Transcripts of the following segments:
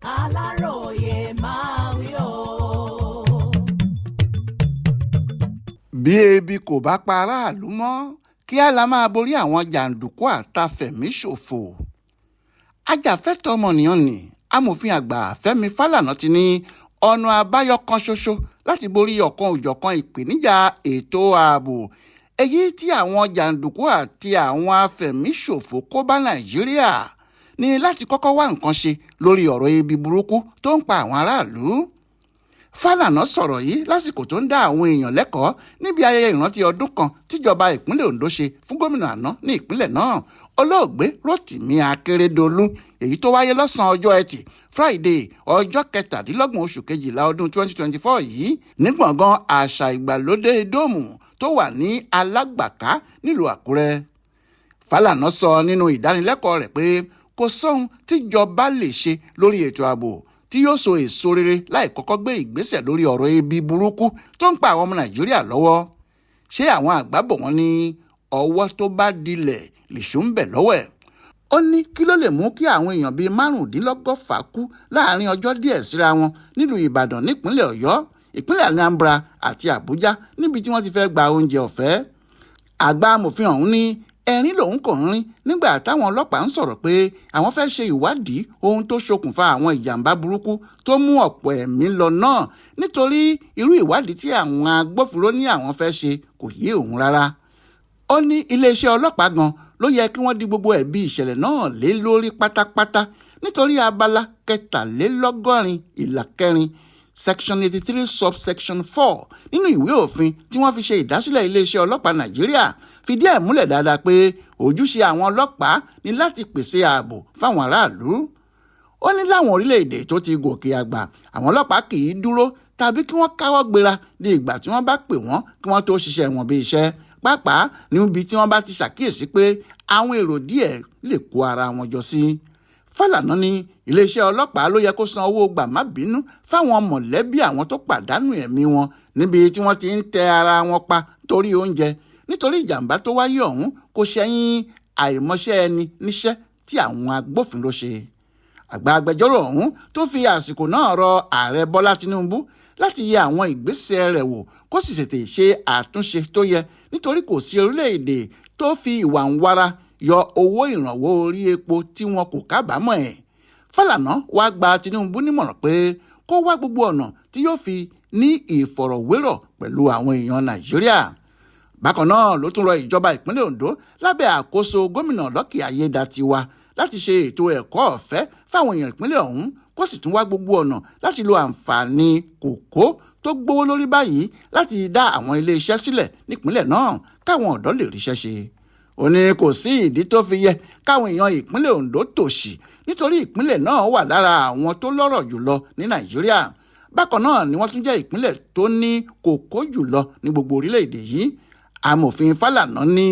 Aláròyé máa wí o. bí ebi kò bá pa aráàlú mọ́ kíá la máa borí àwọn jàǹdùkú àtafẹ̀míṣòfò. ajàfẹ́tọ̀ọ́ ọmọnìyàn ni amòfin àgbà Fẹ́mi Fálànà ti ní ọ̀nà àbáyọ kan ṣoṣo láti borí ọ̀kan òjọ̀kan ìpèníjà ètò ààbò èyí tí àwọn jàǹdùkú àti àwọn afẹ̀míṣòfò kó bá Nàìjíríà ní láti kọ́kọ́ wá nǹkan ṣe lórí ọ̀rọ̀ ebi burúkú tó ń pa àwọn aráàlú. Fálànà sọ̀rọ̀ yìí lásìkò tó ń dá àwọn èèyàn lẹ́kọ̀ọ́ níbi ayẹyẹ ìrántí ọdún kan tíjọba ìpínlẹ̀ Ondo ṣe fún gómìnà àná ní ìpínlẹ̀ náà olóògbé Rotimi Akeredolu èyí tó wáyé lọ́sàn-án ọjọ́ Ẹtì Friday ọjọ́ 27 oṣù kejìlá ọdún 2024 yìí ní gbọ̀ngàn àṣà ìgbàlódé Dóòmù tó wà ní Alágbàká nílùú Àkúrẹ́. Fálànà sọ nínú ìdánilẹ́kọ̀ọ́ rẹ̀ pé kò sóhun tíjọba lè ṣe lórí ètò ààbò tí yóò so èso rere láì kọ́kọ́ gbé ìgbésẹ̀ lórí ọ̀rọ̀ ebi burúkú tó ń pa àwọn ọmọ Nàìjíríà lọ́wọ́. ṣé àwọn àgbà bọ̀ wọ́n ní ọwọ́ tó bá dilẹ̀ lèṣù ń bẹ̀ lọ́wọ́ ẹ̀. ó ní kí ló lè mú kí àwọn èèyàn bíi 15 kú láàrin ọjọ́ díẹ̀ síra wọn nílùú Ìbàdàn nípínlẹ̀ Ọ̀yọ́ ìpínlẹ̀ Anambra àti Àbújá níbi tí wọ́n ti fẹ́ gba oúnjẹ ọ̀fẹ́. àgbà amòfin ọ̀hún ní ẹ̀rín lòun kò ń rín nígbà táwọn ọlọ́pàá ń sọ̀rọ̀ pé àwọn fẹ́ ṣe ìwádìí ohun tó ṣokùnfà àwọn ìjàmbá burúkú tó mú ọ̀pọ̀ ẹ̀mí lọ náà nítorí irú ìwádìí tí àwọn agbófinró ní àwọn fẹ́ ṣe kò yé òun rárá. ó ní iléeṣẹ́ ọlọ́pàá gan ló yẹ kí wọ́n di gbogbo ẹ̀bi ìṣẹ̀lẹ̀ náà lé lórí pátápátá nítorí abala 73 ìlà 4 section 83 subsection 4 nínú ìwé òfin tí wọ́n fi ṣe ìdásílẹ̀ iléeṣẹ́ ọlọ́pàá Nàìjíríà fìdí ẹ̀ múlẹ̀ dáadáa pé ojúṣe àwọn ọlọ́pàá ní láti pèsè ààbò fáwọn aráàlú. ó ní láwọn orílẹ̀-èdè tó ti gòkè àgbà àwọn ọlọ́pàá kì í dúró tàbí kí wọ́n káwọ́ gbéra di ìgbà tí wọ́n bá pè wọ́n kí wọ́n tó ṣiṣẹ́ wọn bí iṣẹ́ pàápàá níbi tí wọ́n bá ti ṣàkíyèsí pé àwọn èrò díẹ̀ lè kó ara wọn jọ sí. Fálànà ní iléeṣẹ́ ọlọ́pàá ló yẹ kó san owó gbàmábínú fáwọn mọ̀lẹ́bí àwọn tó pàdánù ẹ̀mí wọn níbi tí wọ́n ti ń tẹ ara wọn pa torí oúnjẹ nítorí ìjàmbá tó wáyé ọ̀hún kò ṣẹ̀yìn àìmọṣẹ́ ẹni níṣẹ́ tí àwọn agbófinró ṣe. àgbà agbẹjọ́rò ọ̀hún tó fi àsìkò náà rọ ààrẹ Bọ́lá Tinubu láti yẹ àwọn ìgbésẹ̀ rẹ̀ wò kó sì tètè ṣe àtúnṣe tó yẹ nítorí kò sí orílẹ̀-èdè tó fi ìwà ń wára yọ owó ìrànwọ́ orí epo tí wọn kò kábàámọ̀ ẹ̀. Fálànà wá gba Tinubu nímọ̀ràn pé kó wá gbogbo ọ̀nà tí yóò fi ní ìfọ̀rọ̀wérọ̀ pẹ̀lú àwọn èèyàn Nàìjíríà. bákan náà ló tún rọ ìjọba ìpínlẹ̀ Ondo lábẹ́ àkóso gómìnà Lucky Aiyedatiwa láti ṣe ètò ẹ̀kọ́ ọ̀fẹ́ fáwọn èèyàn ìpínlẹ̀ ọ̀hún kó sì tún wá gbogbo ọ̀nà láti lo àǹfààní kòkó tó gbówó lórí báyìí láti dá àwọn ilé iṣẹ́ sílẹ̀ nípínlẹ̀ náà káwọn ọ̀dọ́ lè ríṣẹ́ ṣe. ó ní kò sí ìdí tó fi yẹ káwọn èèyàn ìpínlẹ̀ Ondo tòṣì nítorí ìpínlẹ̀ náà wà lára àwọn tó lọ́rọ̀ jùlọ ní Nàìjíríà. bákan náà ni wọ́n tún jẹ́ ìpínlẹ̀ tó ní kòkó jùlọ ní gbogbo orílẹ̀-èdè yìí. amòfin Fálànà ní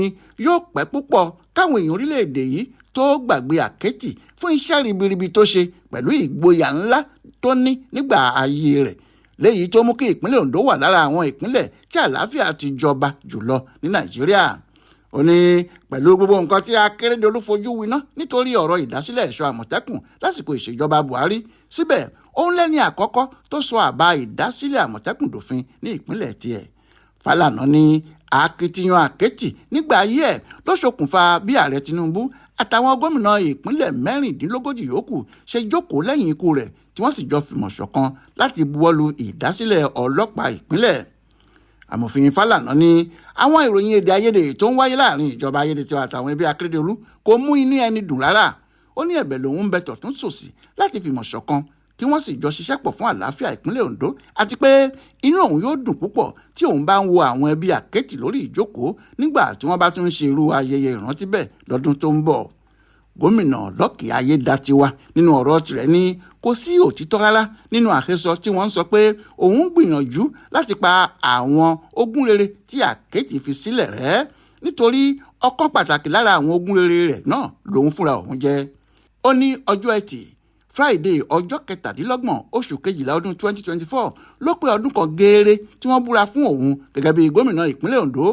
yóò pẹ́ púpọ̀ káwọn èèyàn orílẹ̀-èdè yìí tó gbàgbé àkẹ́tì fún iṣẹ́ ribiribi tó ṣe pẹ̀lú ìgboyà ńlá tó ní nígbà ayé rẹ̀ léyìí tó mú kí ìpínlẹ̀ Ondo wà lára àwọn ìpínlẹ̀ tí àlàáfíà ti jọba jùlọ ní Nàìjíríà. ó ní pẹ̀lú gbogbo nǹkan tí Akérédolú fojú winá nítorí ọ̀rọ̀ ìdásílẹ̀ ẹ̀ṣọ́ Àmọ̀tẹ́kùn lásìkò ìṣèjọba Buhari síbẹ̀ òun lẹ́ni àkọ́kọ́ tó sọ àbá ìdásílẹ̀ Àmọ̀tẹ́kùn dòfin ní ìpínlẹ̀ tiẹ̀. Fálànà ní akitiyan àkẹ́tì nígbà ayé ẹ̀ ló ṣokùnfà bí ààrẹ Tinubu àtàwọn gómìnà ìpínlẹ̀ 36 yòókù ṣe jókòó lẹ́yìn ikú rẹ̀ tí wọ́n sì jọ fìmọ̀ ṣọ̀kan láti buwọ́lu ìdásílẹ̀ ọlọ́pàá ìpínlẹ̀. amòfin Fálànà ní àwọn ìròyìn èdè àìyedè tó ń wáyé láàrin ìjọba Ayédètiwa àtàwọn ẹbí Akérédolú kò mú inú ẹni dùn rárá. ó ní ẹ̀bẹ̀ lòun ń bẹ tọ̀tún sòsì láti fìmọ̀ ṣọ̀kan kí wọ́n sì jọ ṣiṣẹ́ pọ̀ fún àlàáfíà ìpínlẹ̀ Ondo àti pé inú òun yóò dùn púpọ̀ tí òun bá ń wo àwọn ẹbí àkẹ́tì lórí ìjókòó nígbà tí wọ́n bá tún ń ṣe irú ayẹyẹ ìrántí bẹ́ẹ̀ lọ́dún tó ń bọ̀. gómìnà Lucky Aiyedatiwa nínú ọ̀rọ̀ tirẹ̀ ní kò sí òtítọ́ rárá nínú àhesọ tí wọ́n ń sọ pé òun gbìyànjú láti pa àwọn ogún rere tí àkẹ́tì fi sílẹ̀ rẹ́ nítorí ọ̀kan pàtàkì lára àwọn ogún rere rẹ̀ náà lòun fúnra òun jẹ́. ó ní ọjọ́ Ẹtì Friday ọjọ́ 27 oṣù kejìlá ọdún 2024 ló pé ọdún kan gééré tí wọ́n búra fún òun gẹ́gẹ́ bí gómìnà ìpínlẹ̀ Ondo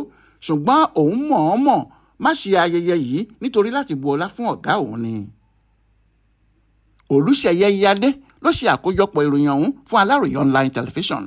ṣùgbọ́n òun mọ̀ọ́mọ̀ má ṣe ayẹyẹ yìí nítorí láti bu ọlá fún ọ̀gá òun ni. Olúṣèyẹ Iyadé ló ṣe àkójọpọ̀ ìròyìn ọ̀hún fún Aláròyé online television.